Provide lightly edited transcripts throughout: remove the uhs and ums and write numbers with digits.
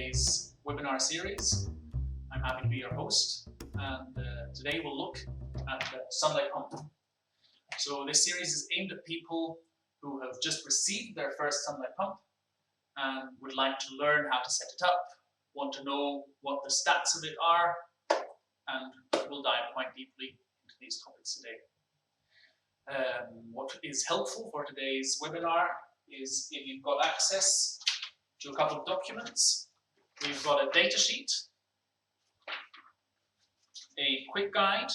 today's webinar series. I'm happy to be your host, and today we'll look at the sunlight pump. So this series is aimed at people who have just received their first sunlight pump and would like to learn how to set it up, want to know what the stats of it are, and we'll dive quite deeply into these topics today. What is helpful for today's webinar is if you've got access to a couple of documents. We've got a data sheet, a quick guide,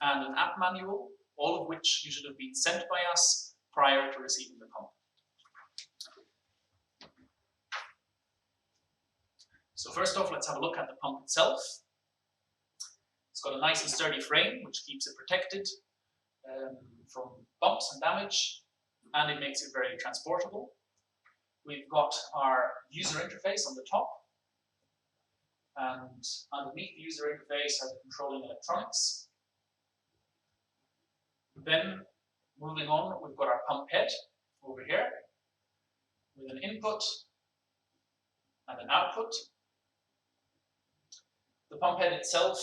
and an app manual, all of which you should have been sent by us prior to receiving the pump. So first off, let's have a look at the pump itself. It's got a nice and sturdy frame, which keeps it protected from bumps and damage, and it makes it very transportable. We've got our user interface on the top, and underneath the user interface are the controlling electronics. Then, moving on, we've got our pump head over here, with an input and an output. The pump head itself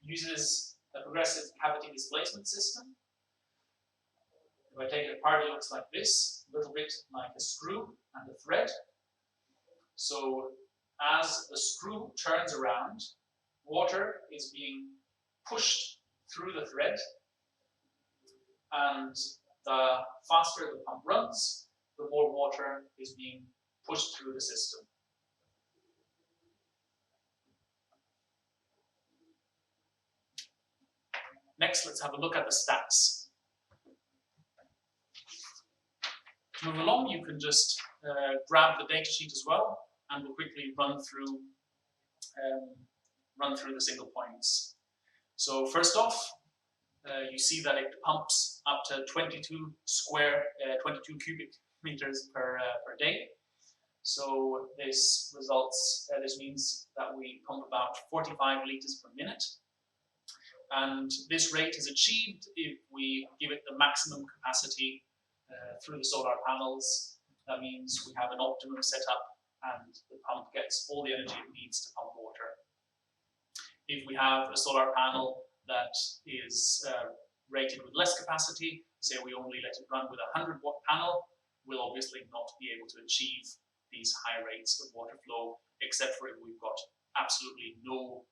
uses a progressive cavity displacement system. If I take it apart, it looks like this, a little bit like a screw and a thread. So as the screw turns around, water is being pushed through the thread, and the faster the pump runs, the more water is being pushed through the system. Next, let's have a look at the stats. To move along, you can just grab the data sheet as well, and we'll quickly run through the single points. So first off, you see that it pumps up to 22 cubic meters per day. So this means that we pump about 45 liters per minute. And this rate is achieved if we give it the maximum capacity through the solar panels. That means we have an optimum setup and the pump gets all the energy it needs to pump water. If we have a solar panel that is rated with less capacity, say we only let it run with a 100-watt panel, we'll obviously not be able to achieve these high rates of water flow, except for if we've got absolutely no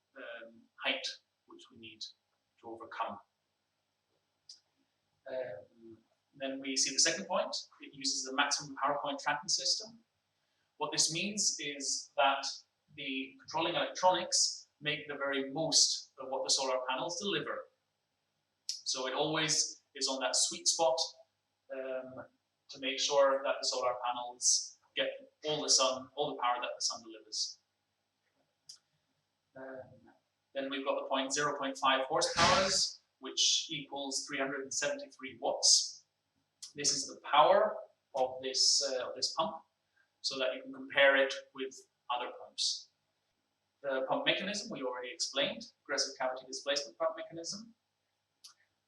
height which we need to overcome. Then we see the second point. It uses the maximum power point tracking system. What this means is that the controlling electronics make the very most of what the solar panels deliver. So it always is on that sweet spot to make sure that the solar panels get all the power that the sun delivers. Then we've got the point 0.5 horsepower, which equals 373 watts. This is the power of this pump, so that you can compare it with other pumps. The pump mechanism we already explained, progressive cavity displacement pump mechanism.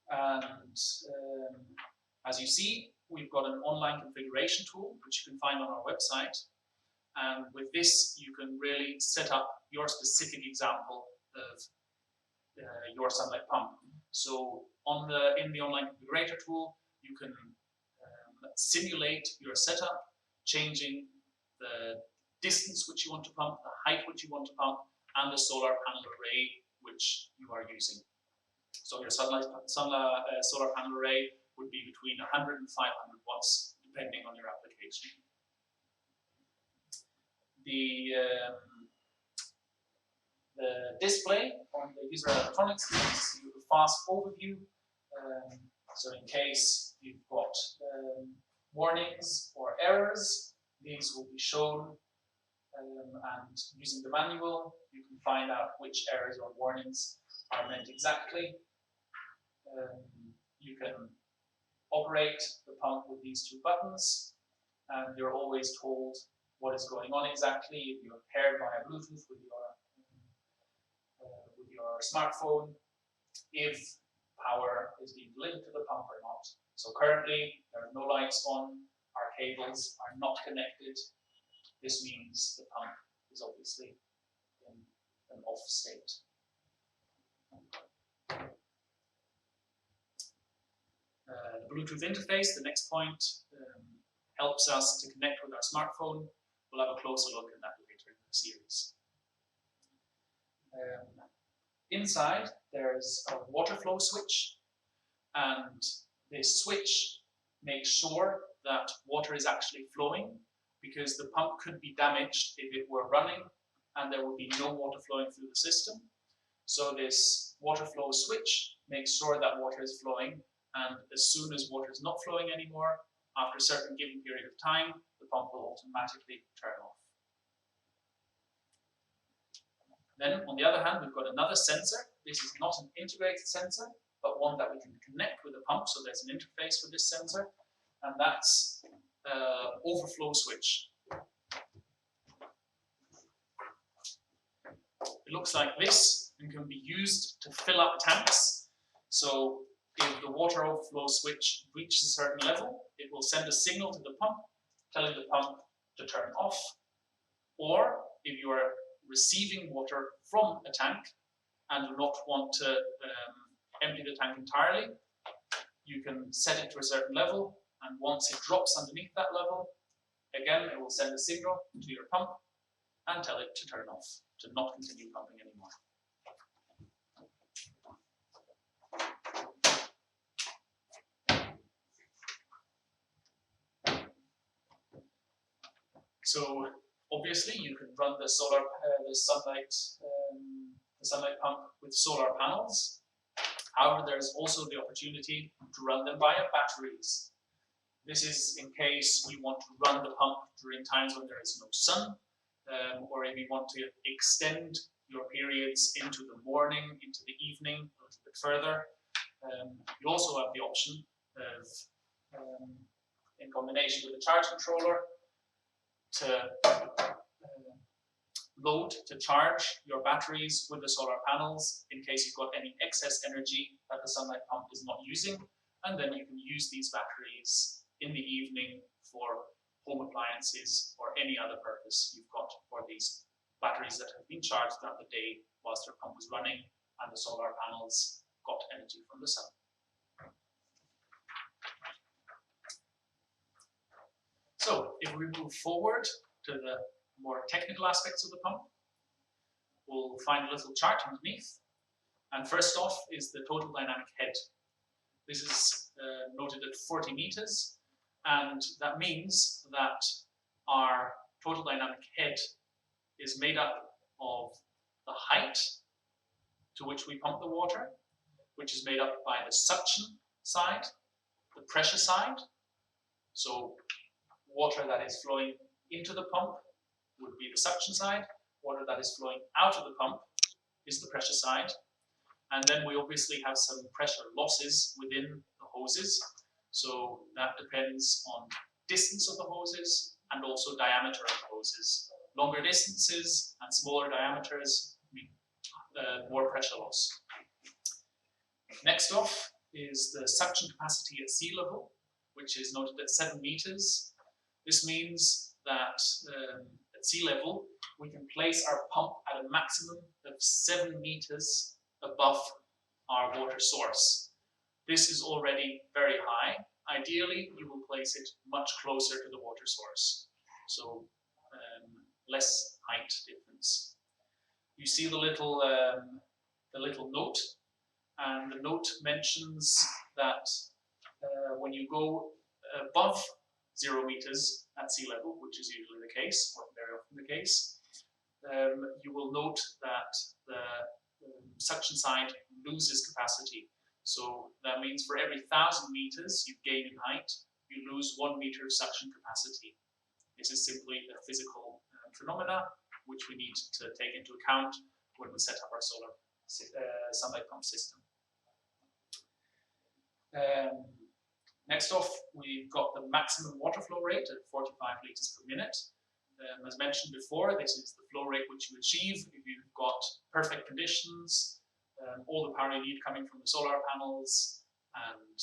And as you see, we've got an online configuration tool, which you can find on our website. And with this, you can really set up your specific example of your sunlight pump. So in the online configurator tool, you can simulate your setup, changing the distance which you want to pump, the height which you want to pump, and the solar panel array which you are using. So your solar panel array would be between 100 and 500 watts, depending on your application. The display on the user electronics gives you a fast overview. So in case you've got warnings or errors, these will be shown, and using the manual, you can find out which errors or warnings are meant exactly. You can operate the pump with these two buttons, and you're always told what is going on exactly if you're paired via Bluetooth with your smartphone, if power is being delivered to the pump or not. So currently there are no lights on, our cables are not connected. this means the pump is obviously in an off state. The Bluetooth interface, the next point, helps us to connect with our smartphone. We'll have a closer look at that later in the series. Inside, there's a water flow switch, and this switch makes sure that water is actually flowing, because the pump could be damaged if it were running and there would be no water flowing through the system. So this water flow switch makes sure that water is flowing, and as soon as water is not flowing anymore, after a certain given period of time, the pump will automatically turn off. Then, on the other hand, we've got another sensor. This is not an integrated sensor, but one that we can connect with the pump, so there's an interface for this sensor, and that's Overflow Switch. It looks like this and can be used to fill up tanks. So if the water overflow switch reaches a certain level, it will send a signal to the pump, telling the pump to turn off. Or if you are receiving water from a tank and do not want to empty the tank entirely, you can set it to a certain level, and once it drops underneath that level, again it will send a signal to your pump and tell it to turn off, to not continue pumping anymore. So obviously you can run the sunlight pump with solar panels. However, there's also the opportunity to run them via batteries. This is in case you want to run the pump during times when there is no sun, or if you want to extend your periods into the morning, into the evening, a little bit further. You also have the option of, in combination with a charge controller, to load to charge your batteries with the solar panels in case you've got any excess energy that the sunlight pump is not using, and then you can use these batteries in the evening for home appliances or any other purpose you've got for these batteries that have been charged throughout the day whilst your pump was running and the solar panels got energy from the sun. So if we move forward to the more technical aspects of the pump, we'll find a little chart underneath. And first off is the total dynamic head. This is noted at 40 meters, and that means that our total dynamic head is made up of the height to which we pump the water, which is made up by the suction side, the pressure side, so water that is flowing into the pump would be the suction side, water that is flowing out of the pump is the pressure side, and then we obviously have some pressure losses within the hoses, so that depends on distance of the hoses and also diameter of the hoses. Longer distances and smaller diameters mean more pressure loss. Next off is the suction capacity at sea level, which is noted at 7 meters. This means that at sea level, we can place our pump at a maximum of 7 meters above our water source. This is already very high. Ideally, you will place it much closer to the water source, so less height difference. You see the little note, and the note mentions that when you go above 0 meters at sea level, which is usually the case, or very often the case, you will note that the suction side loses capacity. So that means for every 1,000 meters you gain in height, you lose 1 meter of suction capacity. This is simply a physical phenomena which we need to take into account when we set up our solar sunlight pump system. Next off, we've got the maximum water flow rate at 45 liters per minute. As mentioned before, this is the flow rate which you achieve if you've got perfect conditions, all the power you need coming from the solar panels, and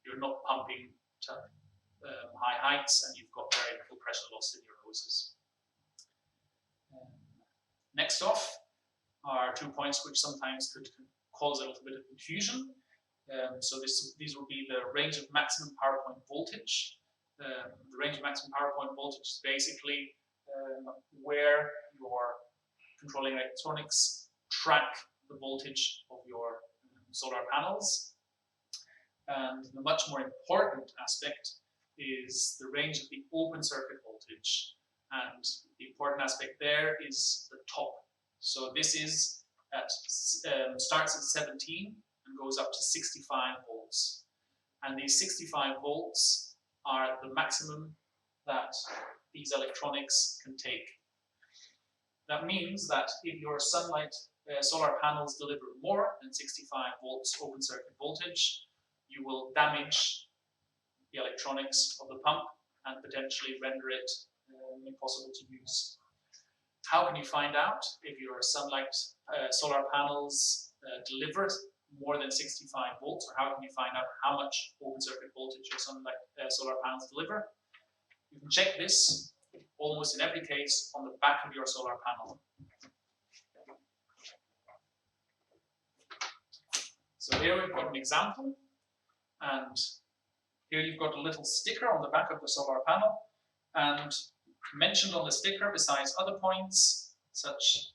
you're not pumping to high heights, and you've got very little pressure loss in your hoses. Next off are 2 points which sometimes could cause a little bit of confusion. So these will be the range of maximum power point voltage. The range of maximum power point voltage is basically where your controlling electronics track the voltage of your solar panels. And the much more important aspect is the range of the open circuit voltage. And the important aspect there is the top. So this is starts at 17 and goes up to 65 volts. And these 65 volts are the maximum that these electronics can take. That means that if your solar panels deliver more than 65 volts open circuit voltage, you will damage the electronics of the pump and potentially render it impossible to use. How can you find out if your solar panels deliver more than 65 volts, or how can you find out how much open circuit voltage your solar panels deliver? You can check this almost in every case on the back of your solar panel. So here we've got an example, and here you've got a little sticker on the back of the solar panel, and mentioned on the sticker, besides other points such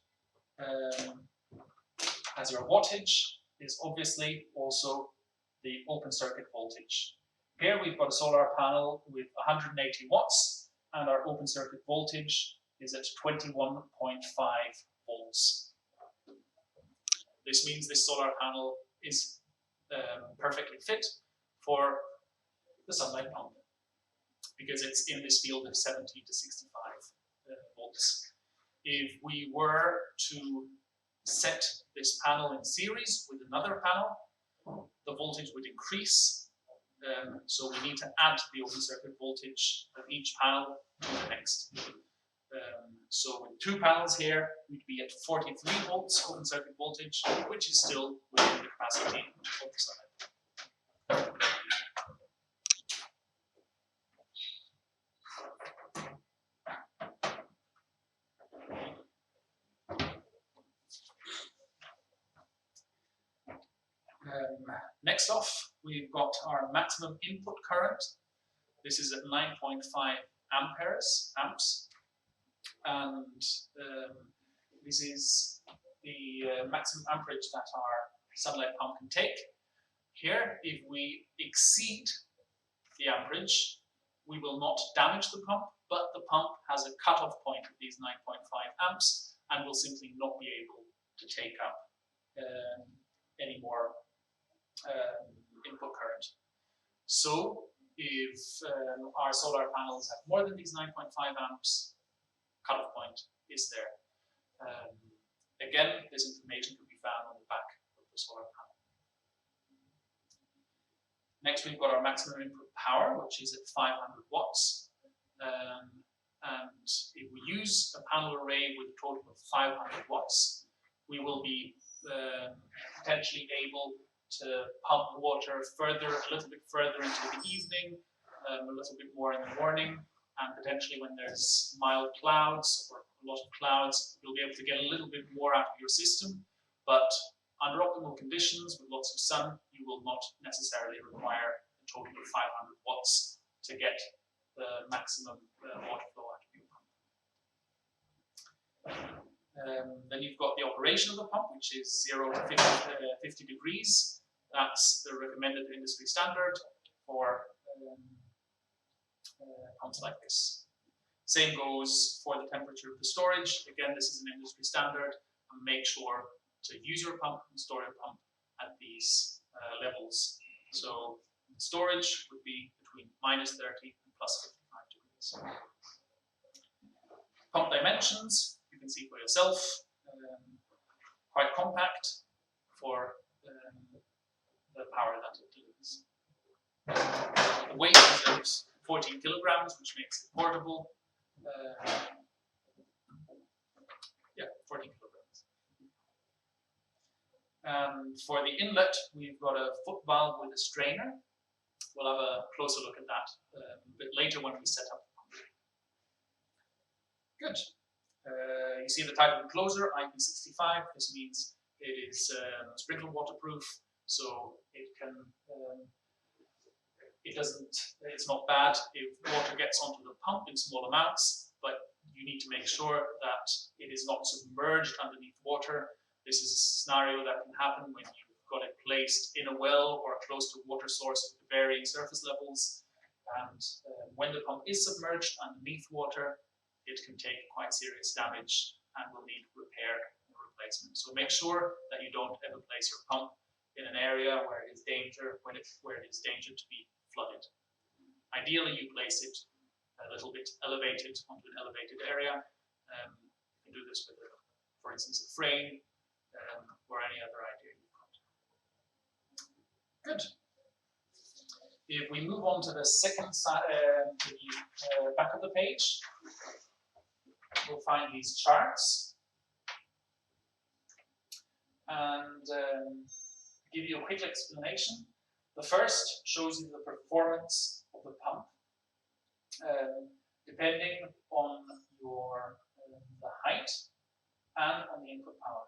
as your wattage, is obviously also the open circuit voltage. Here we've got a solar panel with 180 watts, and our open circuit voltage is at 21.5 volts. This means this solar panel is perfectly fit for the sunlight pump, because it's in this field of 70 to 65 volts. If we were to set this panel in series with another panel, the voltage would increase. So we need to add the open circuit voltage of each panel to the next. So with 2 panels here, we'd be at 43 volts open circuit voltage, which is still within the capacity of the sunlight. Next off, we've got our maximum input current. This is at 9.5 amps, and this is the maximum amperage that our sunlight pump can take. Here, if we exceed the amperage, we will not damage the pump, but the pump has a cutoff point of these 9.5 amps and will simply not be able to take up any more input current. So if our solar panels have more than these 9.5 amps, cutoff point is there. Again, this information can be found on the back of the solar panel. Next, we've got our maximum input power, which is at 500 watts. And if we use a panel array with a total of 500 watts, we will be potentially able to pump water a little bit further into the evening, a little bit more in the morning, and potentially when there's mild clouds or a lot of clouds, you'll be able to get a little bit more out of your system. But under optimal conditions with lots of sun, you will not necessarily require a total of 500 watts to get the maximum water flow out of your pump. Then you've got the operation of the pump, which is 0 to 50 degrees. That's the recommended industry standard for pumps like this. Same goes for the temperature of the storage. Again, this is an industry standard. And make sure to use your pump and store your pump at these levels. So storage would be between -30 and +55 degrees. Pump dimensions, you can see for yourself, quite compact for the power that it delivers. The weight is at 14 kilograms, which makes it portable. 14 kilograms. And for the inlet, we've got a foot valve with a strainer. We'll have a closer look at that a bit later when we set up the pump. Good. You see the type of enclosure, IP65. This means it is sprinkler waterproof, so it can. It's not bad if water gets onto the pump in small amounts, but you need to make sure that it is not submerged underneath water. This is a scenario that can happen when you've got it placed in a well or close to a water source with varying surface levels. And when the pump is submerged underneath water, it can take quite serious damage and will need repair or replacement. So make sure that you don't ever place your pump in an area where it is danger, where it is danger to be flooded. Ideally, you place it a little bit elevated onto an elevated area. You can do this with, for instance, a frame or any other idea you've got. Good. If we move on to the second side, the back of the page, we'll find these charts and give you a quick explanation. The first shows you the performance of the pump, depending on the height and on the input power.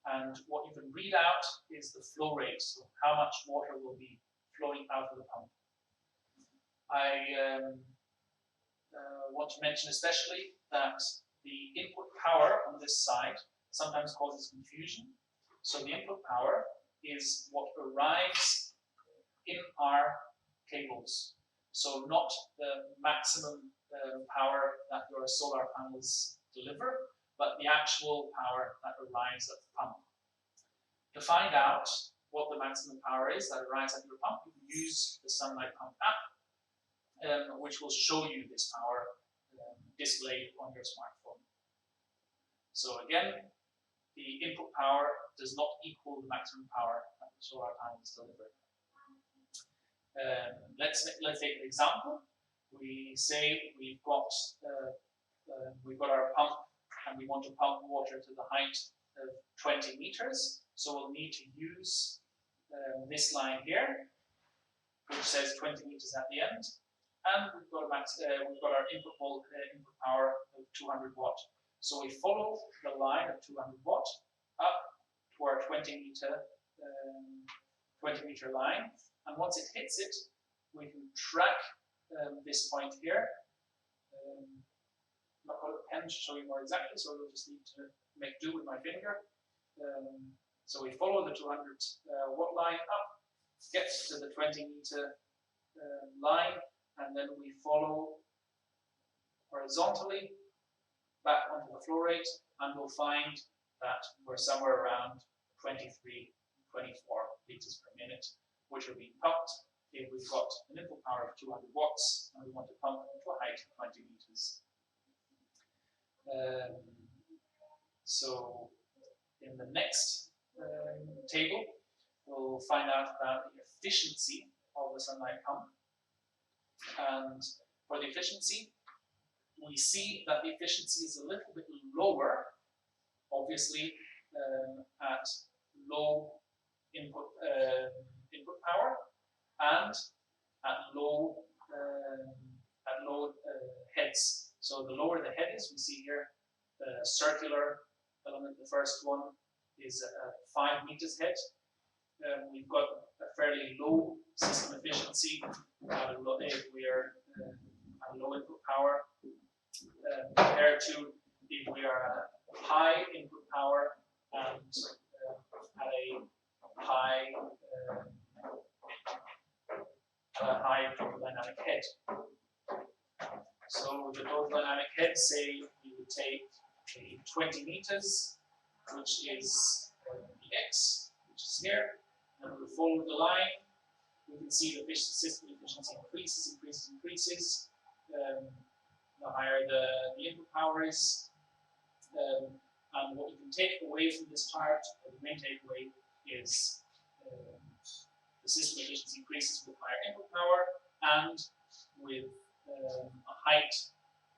And what you can read out is the flow rate, so how much water will be flowing out of the pump. I want to mention especially that the input power on this side sometimes causes confusion. So the input power is what arrives in our cables. So not the maximum power that your solar panels deliver, but the actual power that arrives at the pump. To find out what the maximum power is that arrives at your pump, you can use the Sunlight Pump app, which will show you this power displayed on your smartphone. So again, the input power does not equal the maximum power that the solar panels deliver. Let's take an example. We say we've got our pump and we want to pump water to the height of 20 meters. So we'll need to use this line here, which says 20 meters at the end, and we've got our input power of 200 watt. So we follow the line of 200 watt up to our 20 meter line, and once it hits it, we can track this point here. I'm not got a pen to show you more exactly, so we'll just need to make do with my finger. So we follow the 200 watt line up, get to the 20 meter line, and then we follow horizontally back onto the flow rate, and we'll find that we're somewhere around 23, 24 liters per minute, which are being pumped if we've got an input power of 200 watts and we want to pump to a height of 20 meters. So in the next table, we'll find out about the efficiency of the Sunlight Pump. And for the efficiency, we see that the efficiency is a little bit lower, obviously, at low input power and at low heads. So the lower the head is, we see here the circular element. The first one is a 5 meters head. We've got a fairly low system efficiency if we are at low input power compared to if we are at high input power and at a high total dynamic head. So the total dynamic head, say we would take a 20 meters, which is the X, which is here, and we follow the line. We can see the system efficiency increases. The higher the input power is. And what you can take away from this chart, or the main takeaway, is the system efficiency increases with higher input power and with a height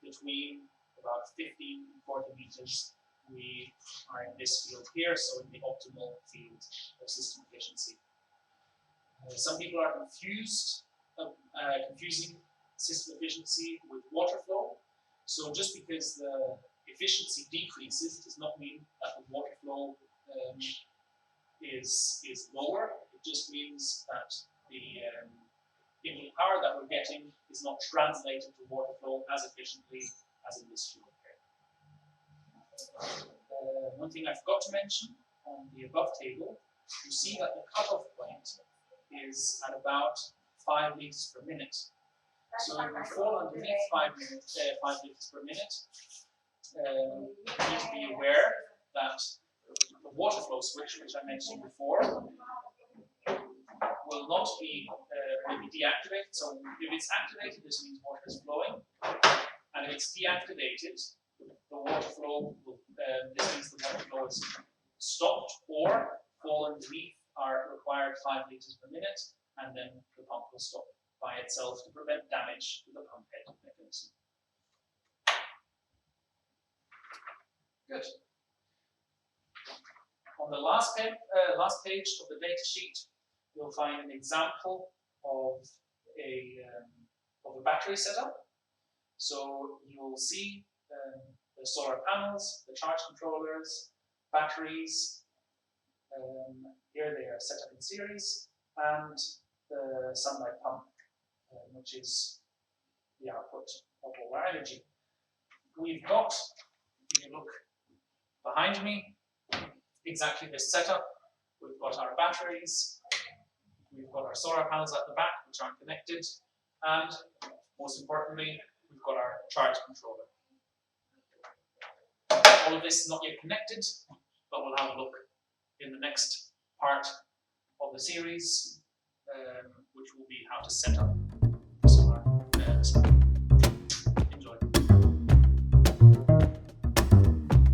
between about 15 and 40 meters. We are in this field here, so in the optimal field of system efficiency. Some people are confusing system efficiency with water flow. So just because the efficiency decreases does not mean that the water flow is lower. It just means that the input power that we're getting is not translated to water flow as efficiently as in this fuel here. One thing I forgot to mention on the above table, you see that the cutoff point is at about 5 liters per minute. So if we fall underneath 5 liters per minute, you need to be aware that the water flow switch, which I mentioned before, will not be deactivated. So if it's activated, this means water is flowing, and if it's deactivated, the water flow will, this means the water flow is stopped or fall underneath our required 5 liters per minute, and then the pump will stop by itself to prevent damage to the pump head mechanism. Good. On the last page of the data sheet, you'll find an example of a battery setup. So you'll see the solar panels, the charge controllers, batteries. Here they are set up in series, and the sunlight pump, which is the output of all our energy. We've got, if you look behind me, exactly this setup. We've got our batteries, we've got our solar panels at the back, which aren't connected, and most importantly, we've got our charge controller. All of this is not yet connected, but we'll have a look in the next part of the series, which will be how to set up solar